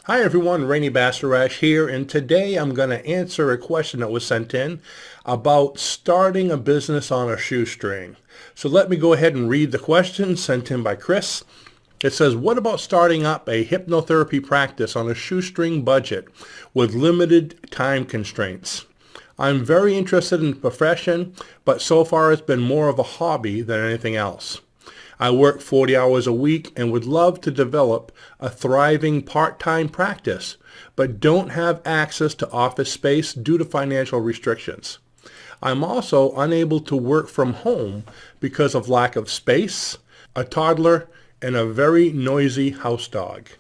Hi everyone, Rene Bastarache here, and today I'm going to answer a question that was sent in about starting a business on a shoestring. So let me go ahead and read the question sent in by Chris. It says, what about starting up a hypnotherapy practice on a shoestring budget with limited time constraints? I'm very interested in the profession, but so far it's been more of a hobby than anything else. I work 40 hours a week and would love to develop a thriving part-time practice, but don't have access to office space due to financial restrictions. I'm also unable to work from home because of lack of space, a toddler, and a very noisy house dog.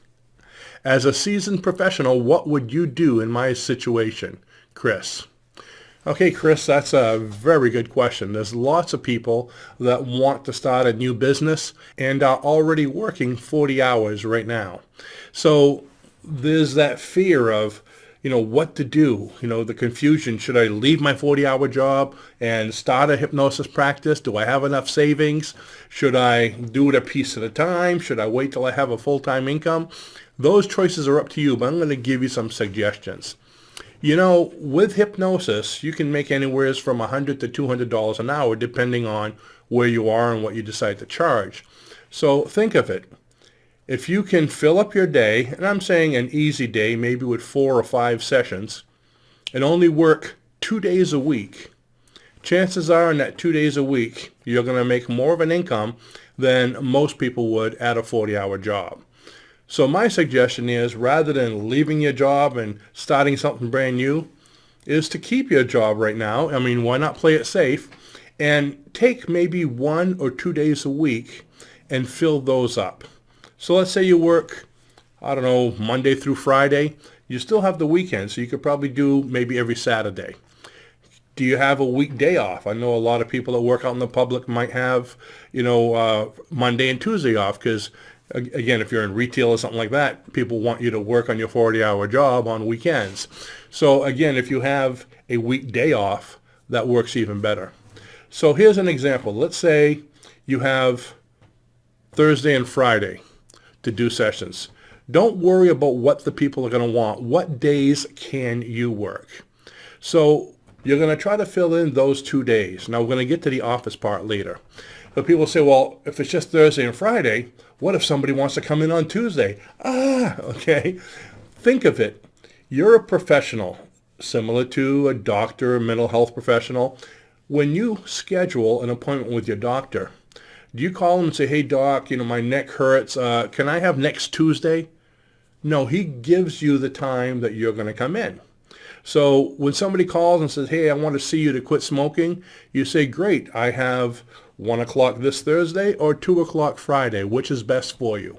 As a seasoned professional, what would you do in my situation? Chris. Okay, Chris, that's a very good question. There's lots of people that want to start a new business and are already working 40 hours right now. So there's that fear of, what to do, the confusion. Should I leave my 40-hour job and start a hypnosis practice? Do I have enough savings? Should I do it a piece at a time? Should I wait till I have a full-time income? Those choices are up to you, but I'm going to give you some suggestions. With hypnosis, you can make anywhere from $100 to $200 an hour depending on where you are and what you decide to charge. So think of it. If you can fill up your day, and I'm saying an easy day, maybe with 4 or 5 sessions, and only work 2 days a week, chances are in that 2 days a week, you're going to make more of an income than most people would at a 40-hour job. So my suggestion is, rather than leaving your job and starting something brand new, is to keep your job right now. I mean, why not play it safe and take maybe 1 or 2 days a week and fill those up. So let's say you work, I don't know, Monday through Friday. You still have the weekend, so you could probably do maybe every Saturday. Do you have a weekday off? I know a lot of people that work out in the public might have, Monday and Tuesday off because, again, if you're in retail or something like that, people want you to work on your 40-hour job on weekends. So again, if you have a weekday off, that works even better. So here's an example. Let's say you have Thursday and Friday to do sessions. Don't worry about what the people are going to want. What days can you work? So you're going to try to fill in those 2 days. Now, we're going to get to the office part later. But people say, well, if it's just Thursday and Friday, what if somebody wants to come in on Tuesday? Okay. Think of it. You're a professional, similar to a doctor, a mental health professional. When you schedule an appointment with your doctor, do you call him and say, hey, doc, my neck hurts. Can I have next Tuesday? No, he gives you the time that you're going to come in. So when somebody calls and says, hey, I want to see you to quit smoking, you say, great, I have 1 o'clock this Thursday or 2 o'clock Friday. Which is best for you?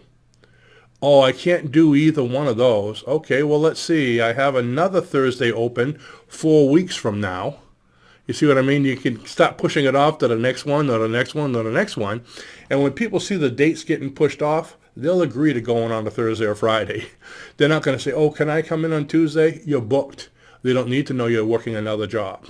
Oh, I can't do either one of those. Okay, well, let's see. I have another Thursday open 4 weeks from now. You see what I mean? You can start pushing it off to the next one, or the next one, or the next one. And when people see the dates getting pushed off, they'll agree to going on a Thursday or Friday. They're not going to say, oh, can I come in on Tuesday? You're booked. They don't need to know you're working another job.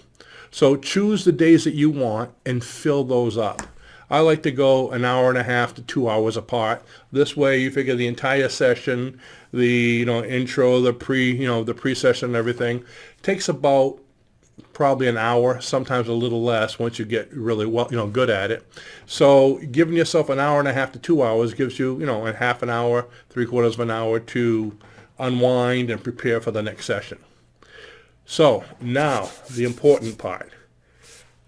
So choose the days that you want and fill those up. I like to go an hour and a half to 2 hours apart. This way you figure the entire session, the intro, the pre-session and everything takes about probably an hour, sometimes a little less once you get really well, good at it. So giving yourself an hour and a half to 2 hours gives you, a half an hour, 3/4 of an hour to unwind and prepare for the next session. So now the important part.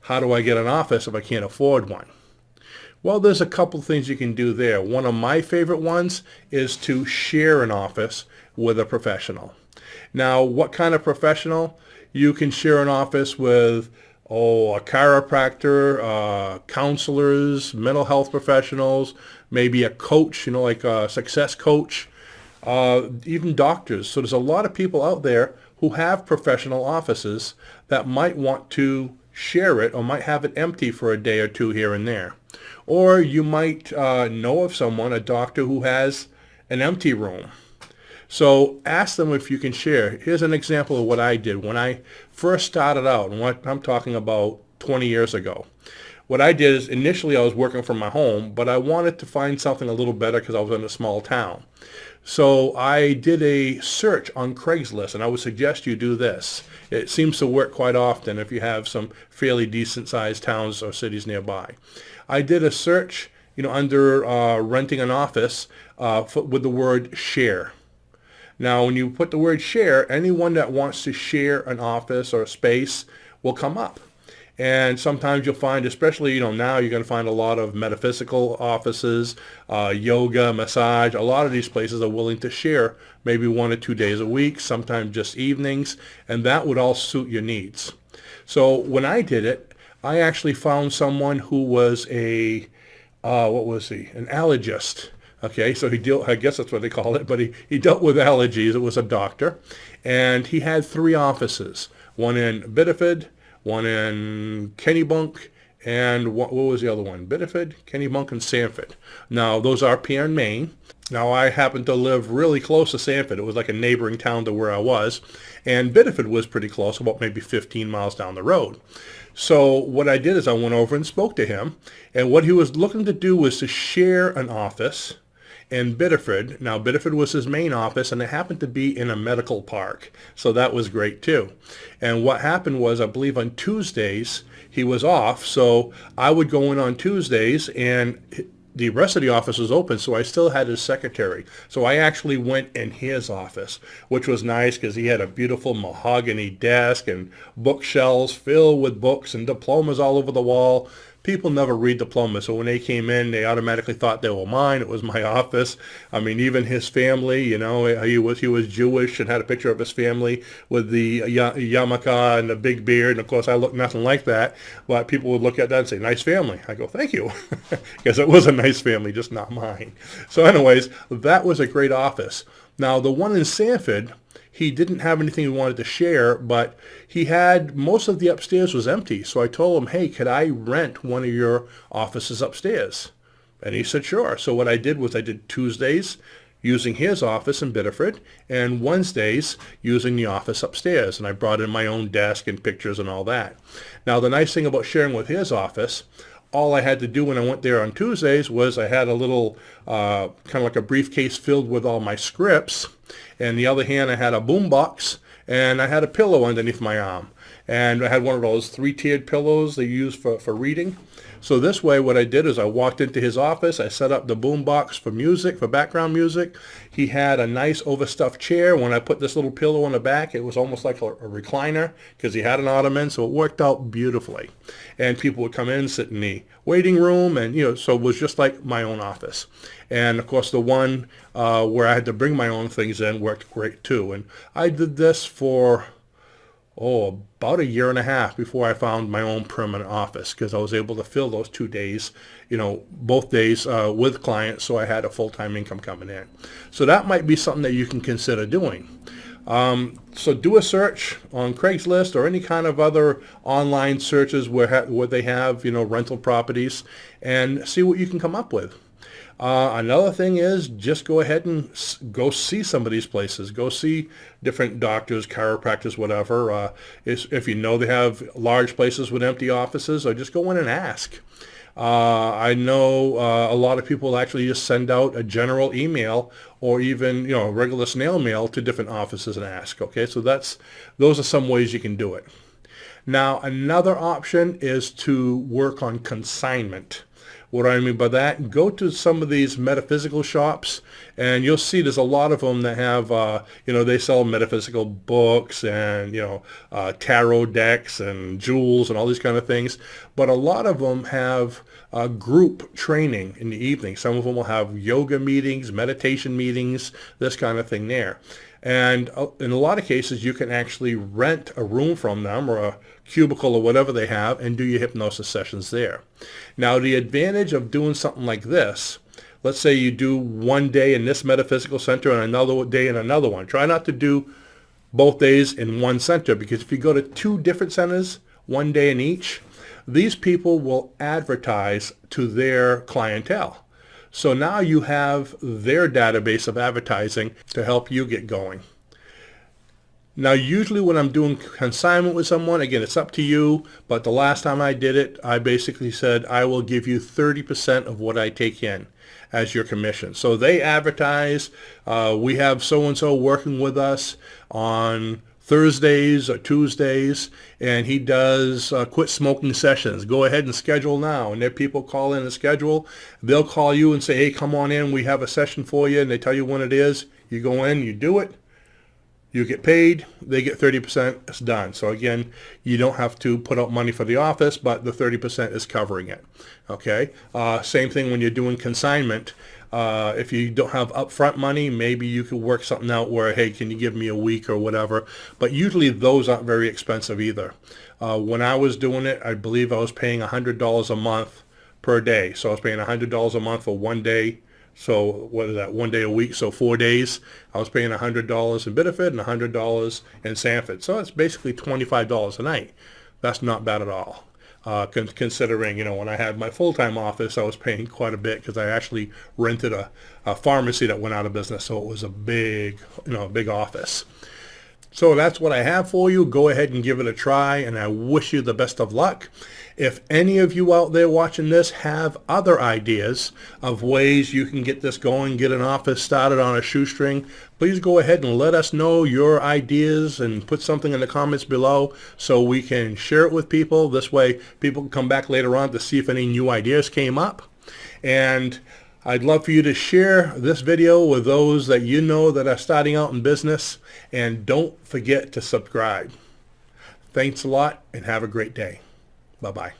How do I get an office if I can't afford one? Well, there's a couple things you can do there. One of my favorite ones is to share an office with a professional. Now, what kind of professional? You can share an office with, a chiropractor, counselors, mental health professionals, maybe a coach, like a success coach, even doctors. So there's a lot of people out there who have professional offices that might want to share it or might have it empty for a day or two here and there. Or you might know of someone, a doctor, who has an empty room. So ask them if you can share. Here's an example of what I did when I first started out, and what I'm talking about 20 years ago. What I did is initially I was working from my home, but I wanted to find something a little better because I was in a small town. So I did a search on Craigslist, and I would suggest you do this. It seems to work quite often if you have some fairly decent sized towns or cities nearby. I did a search, under renting an office with the word share. Now, when you put the word share, anyone that wants to share an office or a space will come up. And sometimes you'll find, especially, now you're going to find a lot of metaphysical offices, yoga, massage. A lot of these places are willing to share maybe 1 or 2 days a week, sometimes just evenings, and that would all suit your needs. So when I did it, I actually found someone who was what was he? An allergist. Okay, so I guess that's what they call it, but he dealt with allergies. It was a doctor, and he had 3 offices, one in Biddeford, one in Kennebunk, and what was the other one? Biddeford, Kennebunk, and Sanford. Now, those are up here in Maine. Now, I happen to live really close to Sanford. It was like a neighboring town to where I was, and Biddeford was pretty close, about maybe 15 miles down the road. So what I did is I went over and spoke to him, and what he was looking to do was to share an office in Biddeford. Now, Biddeford was his main office, and it happened to be in a medical park, so that was great too. And what happened was, I believe on Tuesdays, he was off, so I would go in on Tuesdays, and the rest of the office was open, so I still had his secretary. So I actually went in his office, which was nice because he had a beautiful mahogany desk and bookshelves filled with books and diplomas all over the wall. People never read diplomas, so when they came in, they automatically thought they were mine. It was my office. I mean, even his family, he was Jewish and had a picture of his family with the yarmulke and the big beard. And of course, I look nothing like that, but people would look at that and say, "Nice family." I go, "Thank you," because it was a nice family, just not mine. So anyways, that was a great office. Now, the one in Sanford, he didn't have anything he wanted to share, but he had most of the upstairs was empty. So I told him, "Hey, could I rent one of your offices upstairs?" And he said, "Sure." So what I did was I did Tuesdays using his office in Biddeford and Wednesdays using the office upstairs. And I brought in my own desk and pictures and all that. Now, the nice thing about sharing with his office, all I had to do when I went there on Tuesdays was I had a little kind of like a briefcase filled with all my scripts. And the other hand, I had a boombox, and I had a pillow underneath my arm. And I had one of those 3-tiered pillows they use for reading. So this way, what I did is I walked into his office. I set up the boombox for music, for background music. He had a nice overstuffed chair. When I put this little pillow on the back, it was almost like a recliner because he had an ottoman, so it worked out beautifully. And people would come in, sit in the waiting room, and so it was just like my own office. And of course, the one where I had to bring my own things in worked great too. And I did this for about 1.5 years before I found my own permanent office, because I was able to fill those 2 days, both days with clients, so I had a full-time income coming in. So that might be something that you can consider doing. So do a search on Craigslist or any kind of other online searches where they have, rental properties, and see what you can come up with. Another thing is just go ahead and go see some of these places. Go see different doctors, chiropractors, whatever. If they have large places with empty offices, or just go in and ask. I know a lot of people actually just send out a general email or even regular snail mail to different offices and ask. Okay, so those are some ways you can do it. Now, another option is to work on consignment. What do I mean by that? Go to some of these metaphysical shops, and you'll see there's a lot of them that have, they sell metaphysical books and, tarot decks and jewels and all these kind of things. But a lot of them have group training in the evening. Some of them will have yoga meetings, meditation meetings, this kind of thing there. And in a lot of cases, you can actually rent a room from them or a cubicle or whatever they have and do your hypnosis sessions there. Now, the advantage of doing something like this, let's say you do one day in this metaphysical center and another day in another one. Try not to do both days in one center, because if you go to 2 different centers, one day in each, these people will advertise to their clientele. So now you have their database of advertising to help you get going. Now, usually when I'm doing consignment with someone, again, it's up to you, but the last time I did it, I basically said, I will give you 30% of what I take in as your commission. So they advertise, we have so-and-so working with us on Thursdays or Tuesdays, and he does quit smoking sessions. Go ahead and schedule now. And if people call in and schedule, they'll call you and say, hey, come on in, we have a session for you, and they tell you when it is. You go in, you do it. You get paid, they get 30%, it's done. So again, you don't have to put out money for the office, but the 30% is covering it. Okay. Same thing when you're doing consignment. If you don't have upfront money, maybe you could work something out where, hey, can you give me a week or whatever? But usually those aren't very expensive either. When I was doing it, I believe I was paying $100 a month per day. So I was paying $100 a month for one day. So what is that, 1 day a week? So 4 days. I was paying $100 in Biddeford and $100 in Sanford. So it's basically $25 a night. That's not bad at all. Considering, when I had my full-time office, I was paying quite a bit because I actually rented a pharmacy that went out of business. So it was a big, big office. So that's what I have for you. Go ahead and give it a try, and I wish you the best of luck. If any of you out there watching this have other ideas of ways you can get this going, get an office started on a shoestring, please go ahead and let us know your ideas and put something in the comments below so we can share it with people. This way people can come back later on to see if any new ideas came up. And I'd love for you to share this video with those that you know that are starting out in business. And don't forget to subscribe. Thanks a lot and have a great day. Bye-bye.